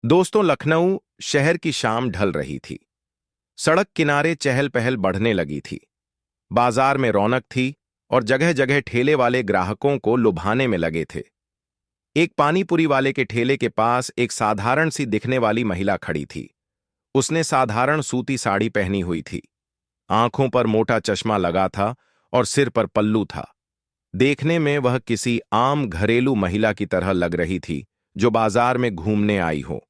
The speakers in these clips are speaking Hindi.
दोस्तों, लखनऊ शहर की शाम ढल रही थी। सड़क किनारे चहल पहल बढ़ने लगी थी। बाजार में रौनक थी और जगह जगह ठेले वाले ग्राहकों को लुभाने में लगे थे। एक पानीपुरी वाले के ठेले के पास एक साधारण सी दिखने वाली महिला खड़ी थी। उसने साधारण सूती साड़ी पहनी हुई थी। आंखों पर मोटा चश्मा लगा था और सिर पर पल्लू था। देखने में वह किसी आम घरेलू महिला की तरह लग रही थी जो बाजार में घूमने आई हो।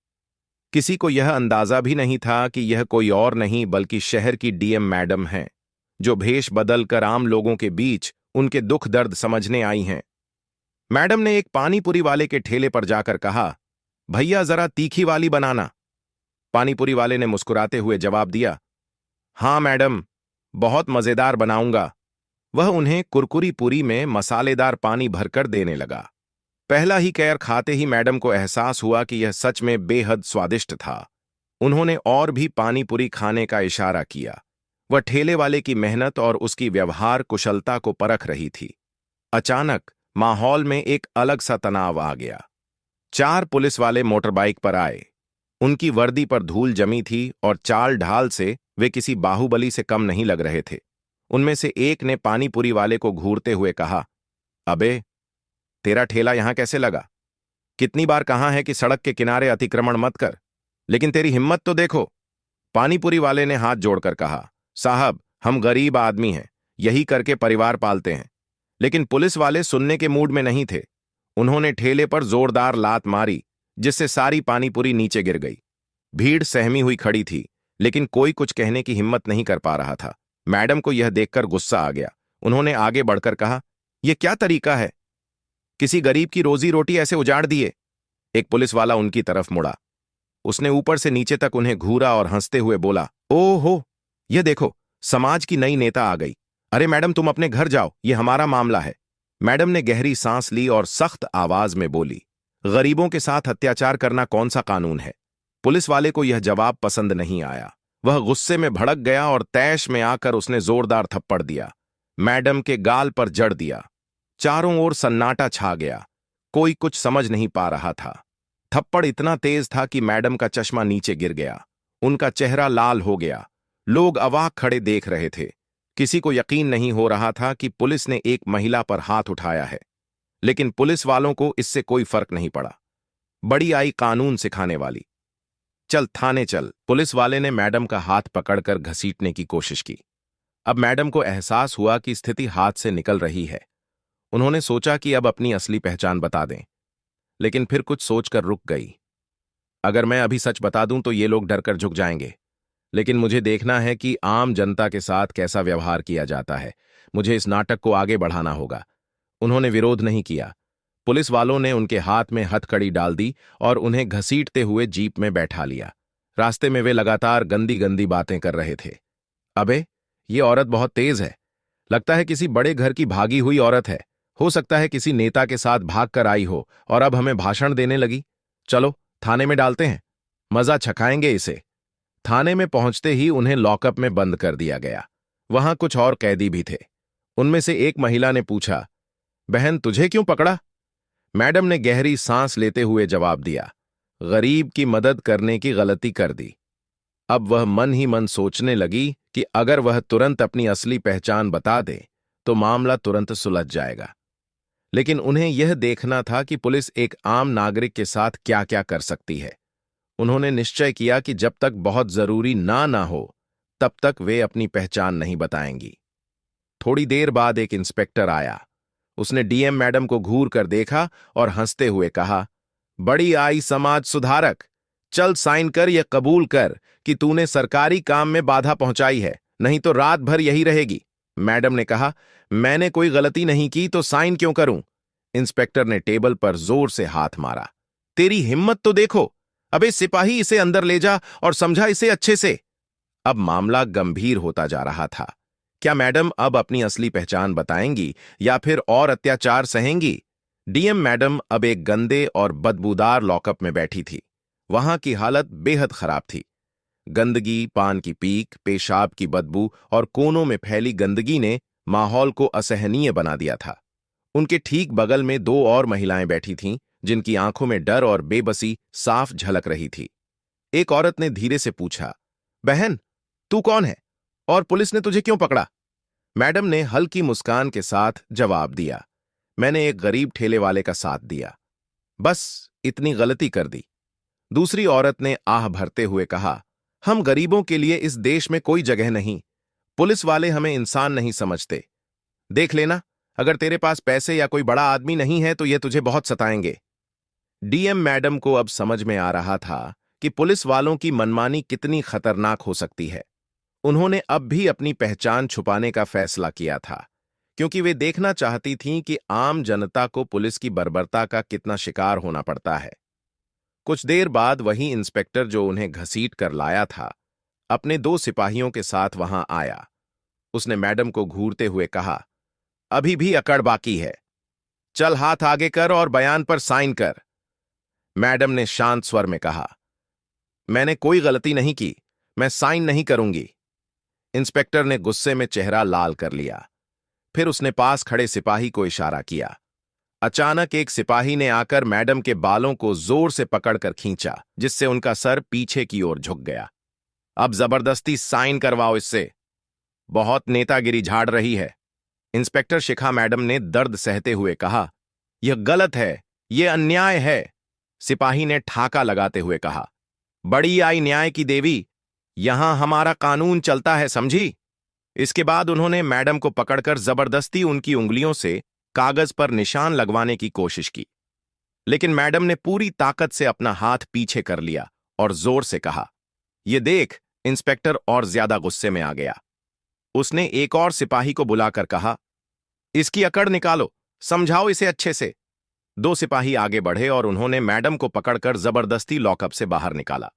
किसी को यह अंदाजा भी नहीं था कि यह कोई और नहीं बल्कि शहर की डीएम मैडम हैं, जो भेष बदलकर आम लोगों के बीच उनके दुख दर्द समझने आई हैं। मैडम ने एक पानीपुरी वाले के ठेले पर जाकर कहा, भैया जरा तीखी वाली बनाना। पानीपुरी वाले ने मुस्कुराते हुए जवाब दिया, हाँ मैडम, बहुत मजेदार बनाऊंगा। वह उन्हें कुरकुरी पूरी में मसालेदार पानी भरकर देने लगा। पहला ही कैर खाते ही मैडम को एहसास हुआ कि यह सच में बेहद स्वादिष्ट था। उन्होंने और भी पानी पूरी खाने का इशारा किया। वह ठेले वाले की मेहनत और उसकी व्यवहार कुशलता को परख रही थी। अचानक माहौल में एक अलग सा तनाव आ गया। 4 पुलिस वाले मोटरबाइक पर आए। उनकी वर्दी पर धूल जमी थी और चाल ढाल से वे किसी बाहुबली से कम नहीं लग रहे थे। उनमें से एक ने पानीपुरी वाले को घूरते हुए कहा, अबे, तेरा ठेला यहां कैसे लगा? कितनी बार कहा है कि सड़क के किनारे अतिक्रमण मत कर, लेकिन तेरी हिम्मत तो देखो। पानीपुरी वाले ने हाथ जोड़कर कहा, साहब, हम गरीब आदमी हैं, यही करके परिवार पालते हैं। लेकिन पुलिस वाले सुनने के मूड में नहीं थे। उन्होंने ठेले पर जोरदार लात मारी, जिससे सारी पानीपुरी नीचे गिर गई। भीड़ सहमी हुई खड़ी थी, लेकिन कोई कुछ कहने की हिम्मत नहीं कर पा रहा था। मैडम को यह देखकर गुस्सा आ गया। उन्होंने आगे बढ़कर कहा, यह क्या तरीका है? किसी गरीब की रोजी रोटी ऐसे उजाड़ दिए? एक पुलिस वाला उनकी तरफ मुड़ा। उसने ऊपर से नीचे तक उन्हें घूरा और हंसते हुए बोला, ओहो, यह देखो, समाज की नई नेता आ गई। अरे मैडम, तुम अपने घर जाओ, यह हमारा मामला है। मैडम ने गहरी सांस ली और सख्त आवाज में बोली, गरीबों के साथ अत्याचार करना कौन सा कानून है? पुलिस वाले को यह जवाब पसंद नहीं आया। वह गुस्से में भड़क गया और तैश में आकर उसने जोरदार थप्पड़ दिया। मैडम के गाल पर जड़ दिया। चारों ओर सन्नाटा छा गया। कोई कुछ समझ नहीं पा रहा था। थप्पड़ इतना तेज था कि मैडम का चश्मा नीचे गिर गया। उनका चेहरा लाल हो गया। लोग अवाक खड़े देख रहे थे। किसी को यकीन नहीं हो रहा था कि पुलिस ने एक महिला पर हाथ उठाया है। लेकिन पुलिस वालों को इससे कोई फर्क नहीं पड़ा। बड़ी आई कानून सिखाने वाली। चल थाने चल। पुलिस वाले ने मैडम का हाथ पकड़कर घसीटने की कोशिश की। अब मैडम को एहसास हुआ कि स्थिति हाथ से निकल रही है। उन्होंने सोचा कि अब अपनी असली पहचान बता दें, लेकिन फिर कुछ सोचकर रुक गई। अगर मैं अभी सच बता दूं तो ये लोग डरकर झुक जाएंगे, लेकिन मुझे देखना है कि आम जनता के साथ कैसा व्यवहार किया जाता है। मुझे इस नाटक को आगे बढ़ाना होगा। उन्होंने विरोध नहीं किया। पुलिस वालों ने उनके हाथ में हथकड़ी डाल दी और उन्हें घसीटते हुए जीप में बैठा लिया। रास्ते में वे लगातार गंदी गंदी बातें कर रहे थे। अबे, ये औरत बहुत तेज है। लगता है किसी बड़े घर की भागी हुई औरत है। हो सकता है किसी नेता के साथ भाग कर आई हो और अब हमें भाषण देने लगी। चलो थाने में डालते हैं, मजा छकाएंगे इसे। थाने में पहुंचते ही उन्हें लॉकअप में बंद कर दिया गया। वहां कुछ और कैदी भी थे। उनमें से एक महिला ने पूछा, बहन, तुझे क्यों पकड़ा? मैडम ने गहरी सांस लेते हुए जवाब दिया, गरीब की मदद करने की गलती कर दी। अब वह मन ही मन सोचने लगी कि अगर वह तुरंत अपनी असली पहचान बता दे तो मामला तुरंत सुलझ जाएगा। लेकिन उन्हें यह देखना था कि पुलिस एक आम नागरिक के साथ क्या क्या कर सकती है। उन्होंने निश्चय किया कि जब तक बहुत जरूरी ना हो, तब तक वे अपनी पहचान नहीं बताएंगी। थोड़ी देर बाद एक इंस्पेक्टर आया। उसने डीएम मैडम को घूर कर देखा और हंसते हुए कहा, बड़ी आई समाज सुधारक, चल साइन कर, यह कबूल कर कि तूने सरकारी काम में बाधा पहुंचाई है, नहीं तो रात भर यही रहेगी। मैडम ने कहा, मैंने कोई गलती नहीं की तो साइन क्यों करूं? इंस्पेक्टर ने टेबल पर जोर से हाथ मारा। तेरी हिम्मत तो देखो। अबे सिपाही, इसे अंदर ले जा और समझा इसे अच्छे से। अब मामला गंभीर होता जा रहा था। क्या मैडम अब अपनी असली पहचान बताएंगी या फिर और अत्याचार सहेंगी? डीएम मैडम अब एक गंदे और बदबूदार लॉकअप में बैठी थी। वहां की हालत बेहद खराब थी। गंदगी, पान की पीक, पेशाब की बदबू और कोनों में फैली गंदगी ने माहौल को असहनीय बना दिया था। उनके ठीक बगल में 2 और महिलाएं बैठी थीं, जिनकी आंखों में डर और बेबसी साफ झलक रही थी। एक औरत ने धीरे से पूछा, बहन, तू कौन है और पुलिस ने तुझे क्यों पकड़ा? मैडम ने हल्की मुस्कान के साथ जवाब दिया, मैंने एक गरीब ठेले वाले का साथ दिया, बस इतनी गलती कर दी। दूसरी औरत ने आह भरते हुए कहा, हम गरीबों के लिए इस देश में कोई जगह नहीं। पुलिस वाले हमें इंसान नहीं समझते। देख लेना, अगर तेरे पास पैसे या कोई बड़ा आदमी नहीं है तो ये तुझे बहुत सताएंगे। डीएम मैडम को अब समझ में आ रहा था कि पुलिस वालों की मनमानी कितनी खतरनाक हो सकती है। उन्होंने अब भी अपनी पहचान छुपाने का फैसला किया था, क्योंकि वे देखना चाहती थीं कि आम जनता को पुलिस की बर्बरता का कितना शिकार होना पड़ता है। कुछ देर बाद वही इंस्पेक्टर जो उन्हें घसीट कर लाया था, अपने 2 सिपाहियों के साथ वहां आया। उसने मैडम को घूरते हुए कहा, अभी भी अकड़ बाकी है। चल हाथ आगे कर और बयान पर साइन कर। मैडम ने शांत स्वर में कहा, मैंने कोई गलती नहीं की, मैं साइन नहीं करूंगी। इंस्पेक्टर ने गुस्से में चेहरा लाल कर लिया। फिर उसने पास खड़े सिपाही को इशारा किया। अचानक एक सिपाही ने आकर मैडम के बालों को जोर से पकड़कर खींचा, जिससे उनका सर पीछे की ओर झुक गया। अब जबरदस्ती साइन करवाओ इससे, बहुत नेतागिरी झाड़ रही है। इंस्पेक्टर शिखा मैडम ने दर्द सहते हुए कहा, यह गलत है, यह अन्याय है। सिपाही ने ठाका लगाते हुए कहा, बड़ी आई न्याय की देवी, यहां हमारा कानून चलता है, समझी? इसके बाद उन्होंने मैडम को पकड़कर जबरदस्ती उनकी उंगलियों से कागज पर निशान लगवाने की कोशिश की, लेकिन मैडम ने पूरी ताकत से अपना हाथ पीछे कर लिया और जोर से कहा, यह देख। इंस्पेक्टर और ज्यादा गुस्से में आ गया। उसने एक और सिपाही को बुलाकर कहा, इसकी अकड़ निकालो, समझाओ इसे अच्छे से। 2 सिपाही आगे बढ़े और उन्होंने मैडम को पकड़कर जबरदस्ती लॉकअप से बाहर निकाला।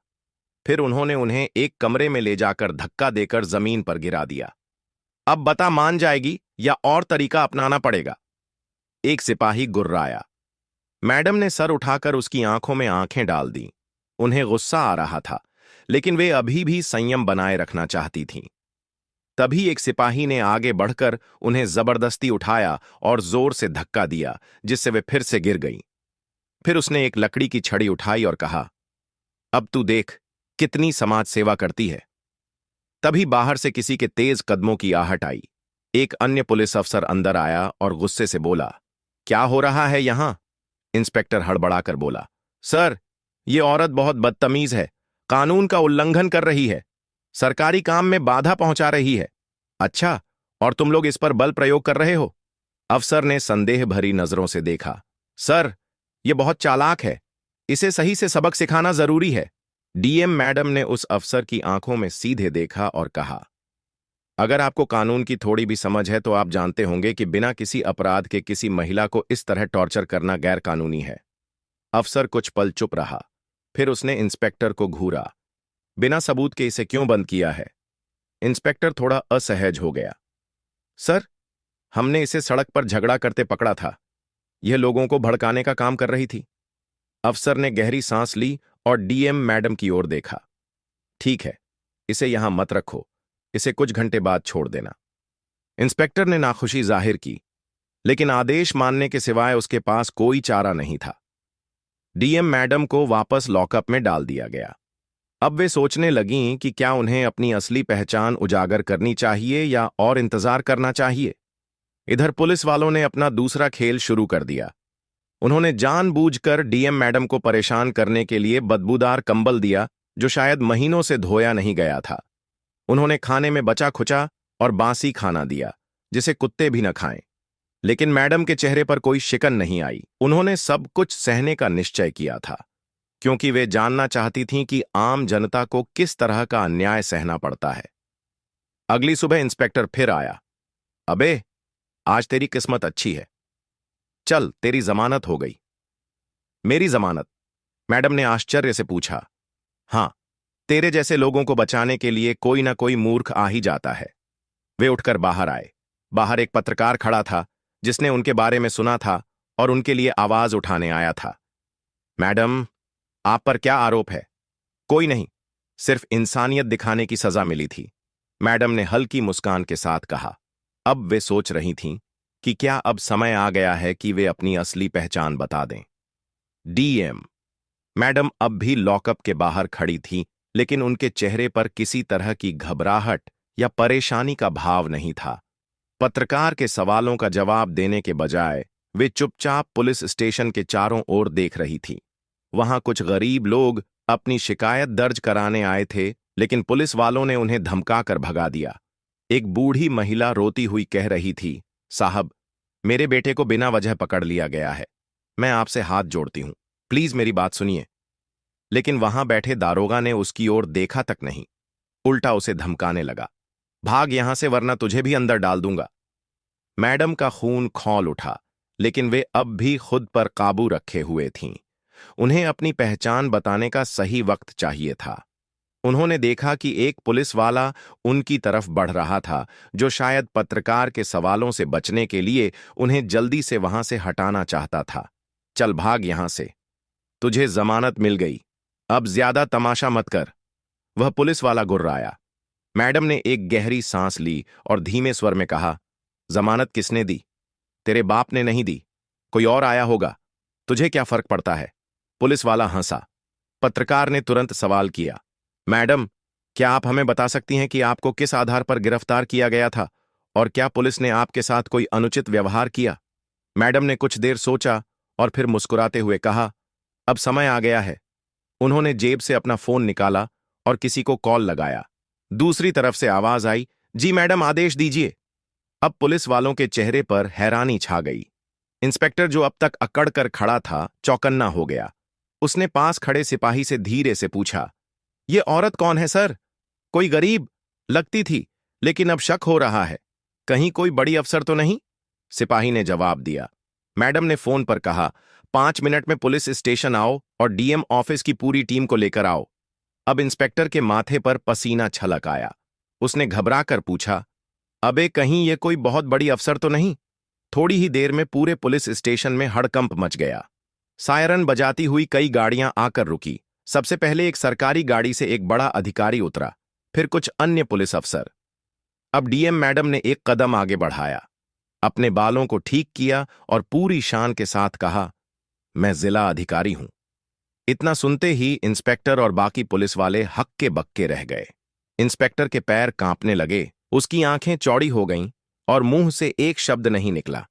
फिर उन्होंने उन्हें एक कमरे में ले जाकर धक्का देकर जमीन पर गिरा दिया। अब बता, मान जाएगी या और तरीका अपनाना पड़ेगा? एक सिपाही गुर्राया। मैडम ने सर उठाकर उसकी आंखों में आंखें डाल दी। उन्हें गुस्सा आ रहा था, लेकिन वे अभी भी संयम बनाए रखना चाहती थीं। तभी एक सिपाही ने आगे बढ़कर उन्हें जबरदस्ती उठाया और जोर से धक्का दिया, जिससे वे फिर से गिर गईं। फिर उसने एक लकड़ी की छड़ी उठाई और कहा, अब तू देख कितनी समाज सेवा करती है। तभी बाहर से किसी के तेज कदमों की आहट आई। एक अन्य पुलिस अफसर अंदर आया और गुस्से से बोला, क्या हो रहा है यहां? इंस्पेक्टर हड़बड़ाकर बोला, सर, ये औरत बहुत बदतमीज है, कानून का उल्लंघन कर रही है, सरकारी काम में बाधा पहुंचा रही है। अच्छा, और तुम लोग इस पर बल प्रयोग कर रहे हो? अफसर ने संदेह भरी नजरों से देखा। सर, यह बहुत चालाक है, इसे सही से सबक सिखाना जरूरी है। डीएम मैडम ने उस अफसर की आंखों में सीधे देखा और कहा, अगर आपको कानून की थोड़ी भी समझ है तो आप जानते होंगे कि बिना किसी अपराध के किसी महिला को इस तरह टॉर्चर करना गैर कानूनी है। अफसर कुछ पल चुप रहा, फिर उसने इंस्पेक्टर को घूरा, बिना सबूत के इसे क्यों बंद किया है? इंस्पेक्टर थोड़ा असहज हो गया। सर, हमने इसे सड़क पर झगड़ा करते पकड़ा था, यह लोगों को भड़काने का काम कर रही थी। अफसर ने गहरी सांस ली और डीएम मैडम की ओर देखा। ठीक है, इसे यहां मत रखो, इसे कुछ घंटे बाद छोड़ देना। इंस्पेक्टर ने नाखुशी जाहिर की, लेकिन आदेश मानने के सिवाय उसके पास कोई चारा नहीं था। डीएम मैडम को वापस लॉकअप में डाल दिया गया। अब वे सोचने लगीं कि क्या उन्हें अपनी असली पहचान उजागर करनी चाहिए या और इंतजार करना चाहिए। इधर पुलिस वालों ने अपना दूसरा खेल शुरू कर दिया। उन्होंने जानबूझकर डीएम मैडम को परेशान करने के लिए बदबूदार कंबल दिया, जो शायद महीनों से धोया नहीं गया था। उन्होंने खाने में बचा खुचा और बासी खाना दिया, जिसे कुत्ते भी न खाएं। लेकिन मैडम के चेहरे पर कोई शिकन नहीं आई। उन्होंने सब कुछ सहने का निश्चय किया था, क्योंकि वे जानना चाहती थीं कि आम जनता को किस तरह का अन्याय सहना पड़ता है। अगली सुबह इंस्पेक्टर फिर आया। अबे, आज तेरी किस्मत अच्छी है, चल तेरी जमानत हो गई। मेरी जमानत? मैडम ने आश्चर्य से पूछा। हां, तेरे जैसे लोगों को बचाने के लिए कोई ना कोई मूर्ख आ ही जाता है। वे उठकर बाहर आए। बाहर एक पत्रकार खड़ा था, जिसने उनके बारे में सुना था और उनके लिए आवाज उठाने आया था। मैडम, आप पर क्या आरोप है? कोई नहीं, सिर्फ इंसानियत दिखाने की सजा मिली थी, मैडम ने हल्की मुस्कान के साथ कहा। अब वे सोच रही थीं कि क्या अब समय आ गया है कि वे अपनी असली पहचान बता दें। डीएम मैडम अब भी लॉकअप के बाहर खड़ी थी, लेकिन उनके चेहरे पर किसी तरह की घबराहट या परेशानी का भाव नहीं था। पत्रकार के सवालों का जवाब देने के बजाय वे चुपचाप पुलिस स्टेशन के चारों ओर देख रही थी। वहां कुछ गरीब लोग अपनी शिकायत दर्ज कराने आए थे, लेकिन पुलिस वालों ने उन्हें धमकाकर भगा दिया। एक बूढ़ी महिला रोती हुई कह रही थी, साहब, मेरे बेटे को बिना वजह पकड़ लिया गया है। मैं आपसे हाथ जोड़ती हूं, प्लीज मेरी बात सुनिए। लेकिन वहां बैठे दारोगा ने उसकी ओर देखा तक नहीं, उल्टा उसे धमकाने लगा, भाग यहां से वरना तुझे भी अंदर डाल दूंगा। मैडम का खून खौल उठा, लेकिन वे अब भी खुद पर काबू रखे हुए थीं। उन्हें अपनी पहचान बताने का सही वक्त चाहिए था। उन्होंने देखा कि एक पुलिस वाला उनकी तरफ बढ़ रहा था, जो शायद पत्रकार के सवालों से बचने के लिए उन्हें जल्दी से वहां से हटाना चाहता था। चल भाग यहां से, तुझे जमानत मिल गई, अब ज्यादा तमाशा मत कर। वह पुलिस वाला गुर्राया। मैडम ने एक गहरी सांस ली और धीमे स्वर में कहा, जमानत किसने दी? तेरे बाप ने नहीं दी, कोई और आया होगा, तुझे क्या फर्क पड़ता है? पुलिस वाला हंसा। पत्रकार ने तुरंत सवाल किया, मैडम, क्या आप हमें बता सकती हैं कि आपको किस आधार पर गिरफ्तार किया गया था और क्या पुलिस ने आपके साथ कोई अनुचित व्यवहार किया? मैडम ने कुछ देर सोचा और फिर मुस्कुराते हुए कहा, अब समय आ गया है। उन्होंने जेब से अपना फोन निकाला और किसी को कॉल लगाया। दूसरी तरफ से आवाज आई, जी मैडम, आदेश दीजिए। अब पुलिस वालों के चेहरे पर हैरानी छा गई। इंस्पेक्टर, जो अब तक अकड़ कर खड़ा था, चौकन्ना हो गया। उसने पास खड़े सिपाही से धीरे से पूछा, ये औरत कौन है सर? कोई गरीब लगती थी, लेकिन अब शक हो रहा है, कहीं कोई बड़ी अफसर तो नहीं? सिपाही ने जवाब दिया। मैडम ने फोन पर कहा, 5 मिनट में पुलिस स्टेशन आओ और डीएम ऑफिस की पूरी टीम को लेकर आओ। अब इंस्पेक्टर के माथे पर पसीना छलक आया। उसने घबराकर पूछा, अबे कहीं ये कोई बहुत बड़ी अफसर तो नहीं? थोड़ी ही देर में पूरे पुलिस स्टेशन में हड़कंप मच गया। सायरन बजाती हुई कई गाड़ियां आकर रुकी। सबसे पहले एक सरकारी गाड़ी से एक बड़ा अधिकारी उतरा, फिर कुछ अन्य पुलिस अफसर। अब डीएम मैडम ने एक कदम आगे बढ़ाया, अपने बालों को ठीक किया और पूरी शान के साथ कहा, मैं जिला अधिकारी हूं। इतना सुनते ही इंस्पेक्टर और बाकी पुलिस वाले हक्के बक्के रह गए। इंस्पेक्टर के पैर कांपने लगे, उसकी आंखें चौड़ी हो गईं और मुंह से एक शब्द नहीं निकला।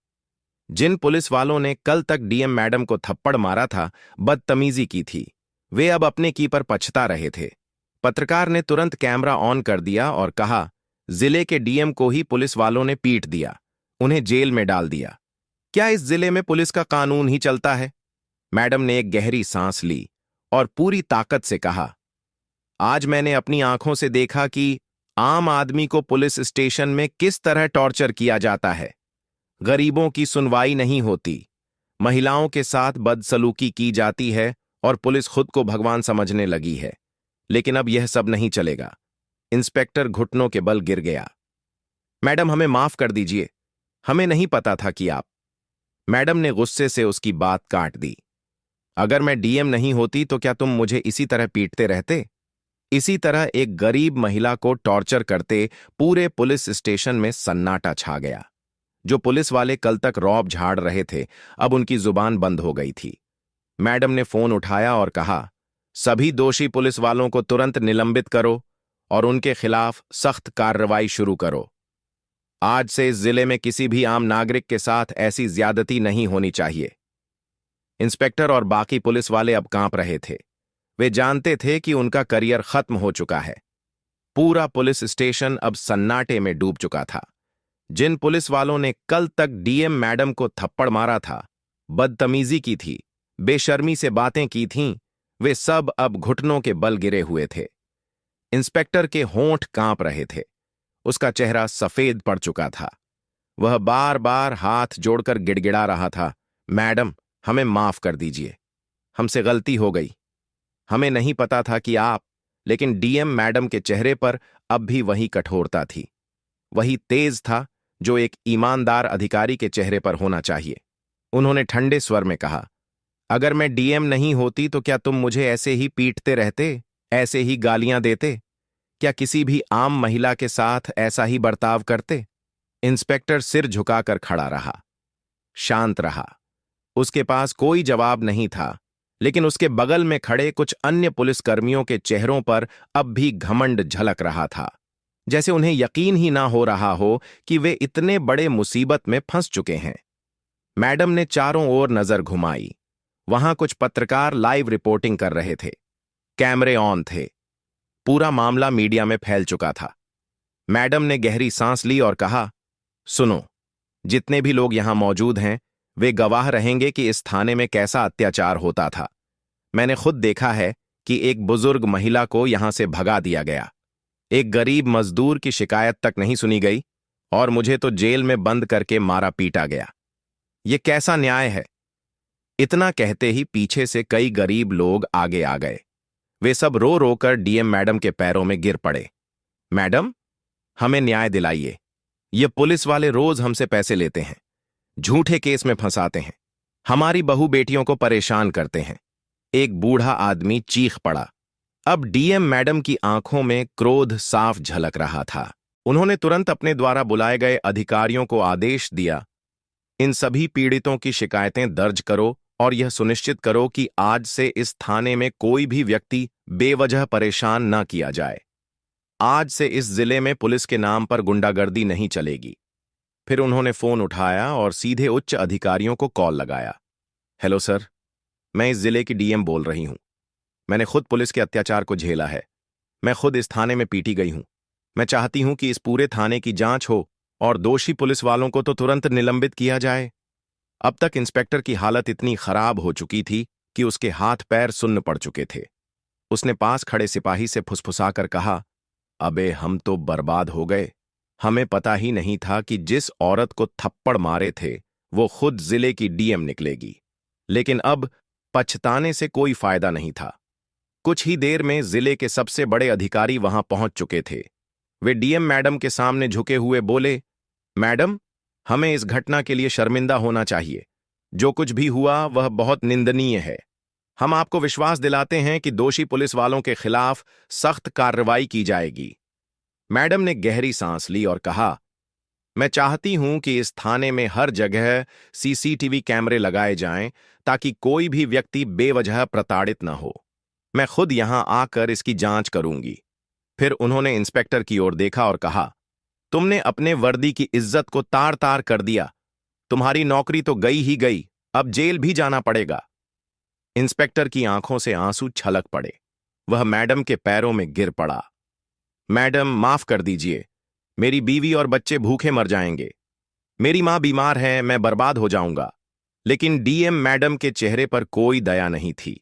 जिन पुलिस वालों ने कल तक डीएम मैडम को थप्पड़ मारा था, बदतमीजी की थी, वे अब अपने की पर पछता रहे थे। पत्रकार ने तुरंत कैमरा ऑन कर दिया और कहा, जिले के डीएम को ही पुलिस वालों ने पीट दिया, उन्हें जेल में डाल दिया। क्या इस जिले में पुलिस का कानून ही चलता है? मैडम ने एक गहरी सांस ली और पूरी ताकत से कहा, आज मैंने अपनी आंखों से देखा कि आम आदमी को पुलिस स्टेशन में किस तरह टॉर्चर किया जाता है। गरीबों की सुनवाई नहीं होती, महिलाओं के साथ बदसलूकी की जाती है और पुलिस खुद को भगवान समझने लगी है। लेकिन अब यह सब नहीं चलेगा। इंस्पेक्टर घुटनों के बल गिर गया। मैडम, हमें माफ कर दीजिए, हमें नहीं पता था कि आप। मैडम ने गुस्से से उसकी बात काट दी। अगर मैं डीएम नहीं होती तो क्या तुम मुझे इसी तरह पीटते रहते? इसी तरह एक गरीब महिला को टॉर्चर करते पूरे पुलिस स्टेशन में सन्नाटा छा गया। जो पुलिस वाले कल तक रौब झाड़ रहे थे, अब उनकी जुबान बंद हो गई थी। मैडम ने फोन उठाया और कहा, सभी दोषी पुलिस वालों को तुरंत निलंबित करो और उनके खिलाफ सख्त कार्रवाई शुरू करो। आज से इस जिले में किसी भी आम नागरिक के साथ ऐसी ज्यादती नहीं होनी चाहिए। इंस्पेक्टर और बाकी पुलिस वाले अब कांप रहे थे। वे जानते थे कि उनका करियर खत्म हो चुका है। पूरा पुलिस स्टेशन अब सन्नाटे में डूब चुका था। जिन पुलिस वालों ने कल तक डीएम मैडम को थप्पड़ मारा था, बदतमीजी की थी, बेशर्मी से बातें की थीं, वे सब अब घुटनों के बल गिरे हुए थे। इंस्पेक्टर के होंठ कांप रहे थे। उसका चेहरा सफेद पड़ चुका था। वह बार बार हाथ जोड़कर गिड़गिड़ा रहा था, मैडम, हमें माफ कर दीजिए, हमसे गलती हो गई। हमें नहीं पता था कि आप। लेकिन डीएम मैडम के चेहरे पर अब भी वही कठोरता थी, वही तेज था जो एक ईमानदार अधिकारी के चेहरे पर होना चाहिए। उन्होंने ठंडे स्वर में कहा, अगर मैं डीएम नहीं होती तो क्या तुम मुझे ऐसे ही पीटते रहते, ऐसे ही गालियां देते? क्या किसी भी आम महिला के साथ ऐसा ही बर्ताव करते? इंस्पेक्टर सिर झुकाकर खड़ा रहा, शांत रहा। उसके पास कोई जवाब नहीं था, लेकिन उसके बगल में खड़े कुछ अन्य पुलिसकर्मियों के चेहरों पर अब भी घमंड झलक रहा था, जैसे उन्हें यकीन ही ना हो रहा हो कि वे इतने बड़े मुसीबत में फंस चुके हैं। मैडम ने चारों ओर नजर घुमाई। वहां कुछ पत्रकार लाइव रिपोर्टिंग कर रहे थे। कैमरे ऑन थे। पूरा मामला मीडिया में फैल चुका था। मैडम ने गहरी सांस ली और कहा, सुनो, जितने भी लोग यहां मौजूद हैं वे गवाह रहेंगे कि इस थाने में कैसा अत्याचार होता था। मैंने खुद देखा है कि एक बुजुर्ग महिला को यहां से भगा दिया गया, एक गरीब मजदूर की शिकायत तक नहीं सुनी गई, और मुझे तो जेल में बंद करके मारा पीटा गया। ये कैसा न्याय है? इतना कहते ही पीछे से कई गरीब लोग आगे आ गए। वे सब रो रो कर डीएम मैडम के पैरों में गिर पड़े। मैडम, हमें न्याय दिलाइए। ये पुलिस वाले रोज हमसे पैसे लेते हैं, झूठे केस में फंसाते हैं, हमारी बहू बेटियों को परेशान करते हैं। एक बूढ़ा आदमी चीख पड़ा। अब डीएम मैडम की आंखों में क्रोध साफ झलक रहा था। उन्होंने तुरंत अपने द्वारा बुलाए गए अधिकारियों को आदेश दिया, इन सभी पीड़ितों की शिकायतें दर्ज करो और यह सुनिश्चित करो कि आज से इस थाने में कोई भी व्यक्ति बेवजह परेशान न किया जाए। आज से इस जिले में पुलिस के नाम पर गुंडागर्दी नहीं चलेगी। फिर उन्होंने फोन उठाया और सीधे उच्च अधिकारियों को कॉल लगाया। हेलो सर, मैं इस जिले की डीएम बोल रही हूं। मैंने खुद पुलिस के अत्याचार को झेला है। मैं खुद इस थाने में पीटी गई हूं। मैं चाहती हूं कि इस पूरे थाने की जांच हो और दोषी पुलिस वालों को तो तुरंत निलंबित किया जाए। अब तक इंस्पेक्टर की हालत इतनी खराब हो चुकी थी कि उसके हाथ पैर सुन्न पड़ चुके थे। उसने पास खड़े सिपाही से फुसफुसाकर कहा, अबे हम तो बर्बाद हो गए। हमें पता ही नहीं था कि जिस औरत को थप्पड़ मारे थे वो खुद जिले की डीएम निकलेगी। लेकिन अब पछताने से कोई फायदा नहीं था। कुछ ही देर में जिले के सबसे बड़े अधिकारी वहां पहुंच चुके थे। वे डीएम मैडम के सामने झुके हुए बोले, मैडम, हमें इस घटना के लिए शर्मिंदा होना चाहिए। जो कुछ भी हुआ वह बहुत निंदनीय है। हम आपको विश्वास दिलाते हैं कि दोषी पुलिस वालों के खिलाफ सख्त कार्रवाई की जाएगी। मैडम ने गहरी सांस ली और कहा, मैं चाहती हूं कि इस थाने में हर जगह सीसीटीवी कैमरे लगाए जाएं ताकि कोई भी व्यक्ति बेवजह प्रताड़ित न हो। मैं खुद यहां आकर इसकी जांच करूंगी। फिर उन्होंने इंस्पेक्टर की ओर देखा और कहा, तुमने अपने वर्दी की इज्जत को तार तार कर दिया। तुम्हारी नौकरी तो गई ही गई, अब जेल भी जाना पड़ेगा। इंस्पेक्टर की आंखों से आंसू छलक पड़े। वह मैडम के पैरों में गिर पड़ा। मैडम, माफ कर दीजिए। मेरी बीवी और बच्चे भूखे मर जाएंगे। मेरी मां बीमार है, मैं बर्बाद हो जाऊंगा। लेकिन डीएम मैडम के चेहरे पर कोई दया नहीं थी।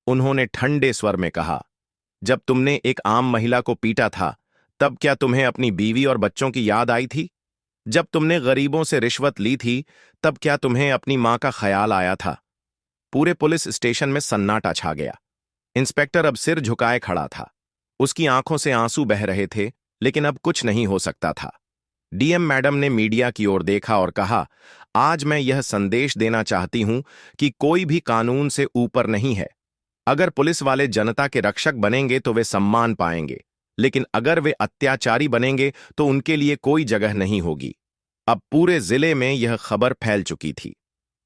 उन्होंने ठंडे स्वर में कहा, जब तुमने एक आम महिला को पीटा था तब क्या तुम्हें अपनी बीवी और बच्चों की याद आई थी? जब तुमने गरीबों से रिश्वत ली थी तब क्या तुम्हें अपनी मां का ख्याल आया था? पूरे पुलिस स्टेशन में सन्नाटा छा गया। इंस्पेक्टर अब सिर झुकाए खड़ा था। उसकी आंखों से आंसू बह रहे थे, लेकिन अब कुछ नहीं हो सकता था। डीएम मैडम ने मीडिया की ओर देखा और कहा, आज मैं यह संदेश देना चाहती हूं कि कोई भी कानून से ऊपर नहीं है। अगर पुलिस वाले जनता के रक्षक बनेंगे तो वे सम्मान पाएंगे, लेकिन अगर वे अत्याचारी बनेंगे तो उनके लिए कोई जगह नहीं होगी। अब पूरे जिले में यह खबर फैल चुकी थी।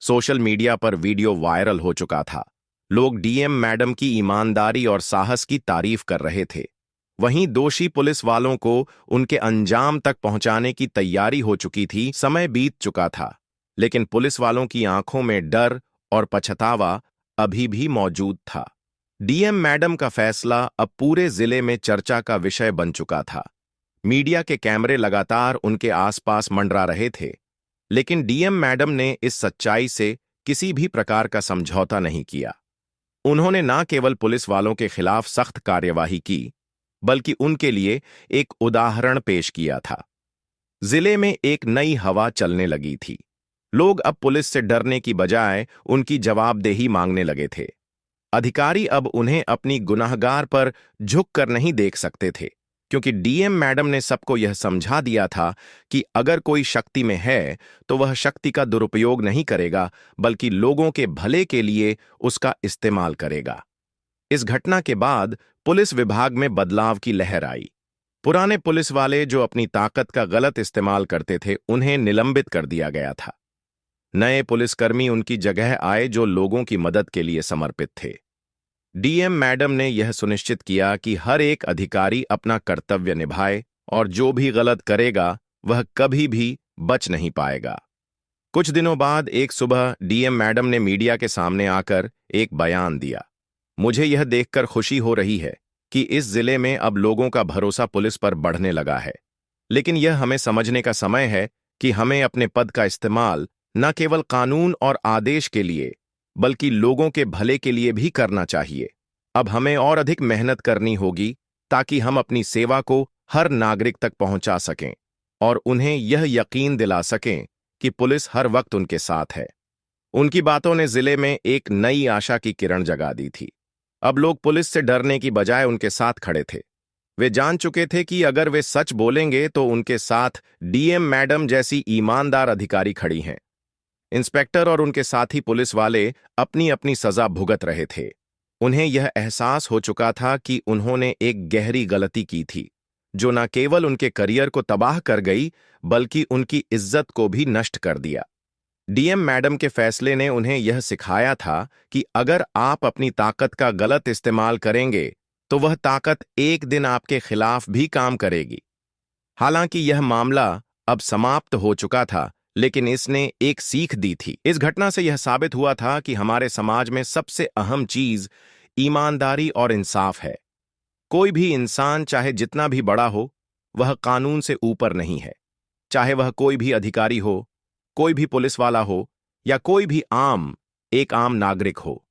सोशल मीडिया पर वीडियो वायरल हो चुका था। लोग डीएम मैडम की ईमानदारी और साहस की तारीफ कर रहे थे। वहीं दोषी पुलिस वालों को उनके अंजाम तक पहुंचाने की तैयारी हो चुकी थी। समय बीत चुका था, लेकिन पुलिस वालों की आंखों में डर और पछतावा अभी भी मौजूद था। डीएम मैडम का फैसला अब पूरे जिले में चर्चा का विषय बन चुका था। मीडिया के कैमरे लगातार उनके आसपास मंडरा रहे थे, लेकिन डीएम मैडम ने इस सच्चाई से किसी भी प्रकार का समझौता नहीं किया। उन्होंने न केवल पुलिस वालों के खिलाफ सख्त कार्यवाही की, बल्कि उनके लिए एक उदाहरण पेश किया था। जिले में एक नई हवा चलने लगी थी। लोग अब पुलिस से डरने की बजाय उनकी जवाबदेही मांगने लगे थे। अधिकारी अब उन्हें अपनी गुनाहगार पर झुक कर नहीं देख सकते थे, क्योंकि डीएम मैडम ने सबको यह समझा दिया था कि अगर कोई शक्ति में है तो वह शक्ति का दुरुपयोग नहीं करेगा, बल्कि लोगों के भले के लिए उसका इस्तेमाल करेगा। इस घटना के बाद पुलिस विभाग में बदलाव की लहर आई। पुराने पुलिस वाले जो अपनी ताकत का गलत इस्तेमाल करते थे, उन्हें निलंबित कर दिया गया था। नए पुलिसकर्मी उनकी जगह आए जो लोगों की मदद के लिए समर्पित थे। डीएम मैडम ने यह सुनिश्चित किया कि हर एक अधिकारी अपना कर्तव्य निभाए और जो भी गलत करेगा वह कभी भी बच नहीं पाएगा। कुछ दिनों बाद एक सुबह डीएम मैडम ने मीडिया के सामने आकर एक बयान दिया। मुझे यह देखकर खुशी हो रही है कि इस जिले में अब लोगों का भरोसा पुलिस पर बढ़ने लगा है। लेकिन यह हमें समझने का समय है कि हमें अपने पद का इस्तेमाल न केवल कानून और आदेश के लिए बल्कि लोगों के भले के लिए भी करना चाहिए। अब हमें और अधिक मेहनत करनी होगी ताकि हम अपनी सेवा को हर नागरिक तक पहुंचा सकें और उन्हें यह यकीन दिला सकें कि पुलिस हर वक्त उनके साथ है। उनकी बातों ने जिले में एक नई आशा की किरण जगा दी थी। अब लोग पुलिस से डरने की बजाय उनके साथ खड़े थे। वे जान चुके थे कि अगर वे सच बोलेंगे तो उनके साथ डीएम मैडम जैसी ईमानदार अधिकारी खड़ी हैं। इंस्पेक्टर और उनके साथी पुलिस वाले अपनी अपनी सजा भुगत रहे थे। उन्हें यह एहसास हो चुका था कि उन्होंने एक गहरी गलती की थी जो न केवल उनके करियर को तबाह कर गई बल्कि उनकी इज्जत को भी नष्ट कर दिया। डीएम मैडम के फैसले ने उन्हें यह सिखाया था कि अगर आप अपनी ताकत का गलत इस्तेमाल करेंगे तो वह ताकत एक दिन आपके खिलाफ भी काम करेगी। हालांकि यह मामला अब समाप्त हो चुका था, लेकिन इसने एक सीख दी थी। इस घटना से यह साबित हुआ था कि हमारे समाज में सबसे अहम चीज ईमानदारी और इंसाफ है। कोई भी इंसान चाहे जितना भी बड़ा हो, वह कानून से ऊपर नहीं है। चाहे वह कोई भी अधिकारी हो, कोई भी पुलिस वाला हो या कोई भी एक आम नागरिक हो,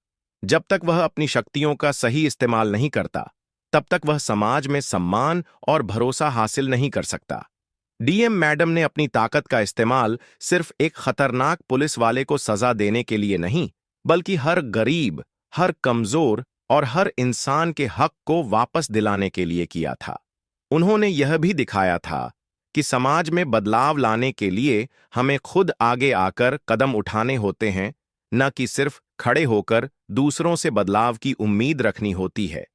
जब तक वह अपनी शक्तियों का सही इस्तेमाल नहीं करता, तब तक वह समाज में सम्मान और भरोसा हासिल नहीं कर सकता। डीएम मैडम ने अपनी ताकत का इस्तेमाल सिर्फ एक खतरनाक पुलिस वाले को सजा देने के लिए नहीं, बल्कि हर गरीब, हर कमजोर और हर इंसान के हक को वापस दिलाने के लिए किया था। उन्होंने यह भी दिखाया था कि समाज में बदलाव लाने के लिए हमें खुद आगे आकर कदम उठाने होते हैं, न कि सिर्फ खड़े होकर दूसरों से बदलाव की उम्मीद रखनी होती है।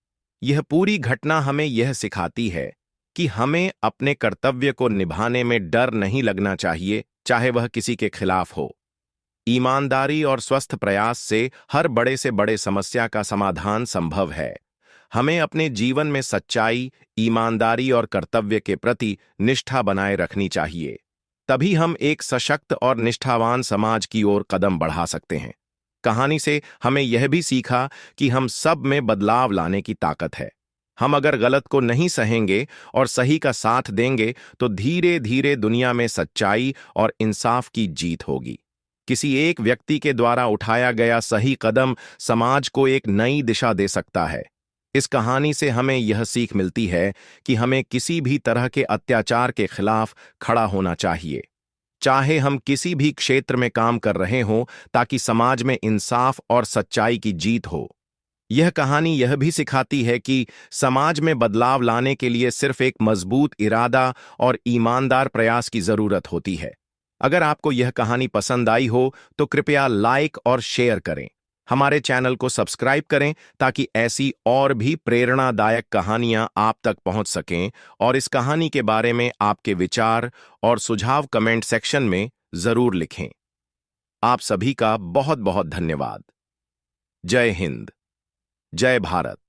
यह पूरी घटना हमें यह सिखाती है कि हमें अपने कर्तव्य को निभाने में डर नहीं लगना चाहिए, चाहे वह किसी के खिलाफ हो। ईमानदारी और स्वस्थ प्रयास से हर बड़े से बड़े समस्या का समाधान संभव है। हमें अपने जीवन में सच्चाई, ईमानदारी और कर्तव्य के प्रति निष्ठा बनाए रखनी चाहिए। तभी हम एक सशक्त और निष्ठावान समाज की ओर कदम बढ़ा सकते हैं। कहानी से हमें यह भी सीखा कि हम सब में बदलाव लाने की ताकत है। हम अगर गलत को नहीं सहेंगे और सही का साथ देंगे तो धीरे धीरे दुनिया में सच्चाई और इंसाफ की जीत होगी। किसी एक व्यक्ति के द्वारा उठाया गया सही कदम समाज को एक नई दिशा दे सकता है। इस कहानी से हमें यह सीख मिलती है कि हमें किसी भी तरह के अत्याचार के खिलाफ खड़ा होना चाहिए, चाहे हम किसी भी क्षेत्र में काम कर रहे हों, ताकि समाज में इंसाफ और सच्चाई की जीत हो। यह कहानी यह भी सिखाती है कि समाज में बदलाव लाने के लिए सिर्फ एक मजबूत इरादा और ईमानदार प्रयास की जरूरत होती है। अगर आपको यह कहानी पसंद आई हो तो कृपया लाइक और शेयर करें। हमारे चैनल को सब्सक्राइब करें ताकि ऐसी और भी प्रेरणादायक कहानियां आप तक पहुंच सकें, और इस कहानी के बारे में आपके विचार और सुझाव कमेंट सेक्शन में जरूर लिखें। आप सभी का बहुत बहुत धन्यवाद। जय हिंद, जय भारत।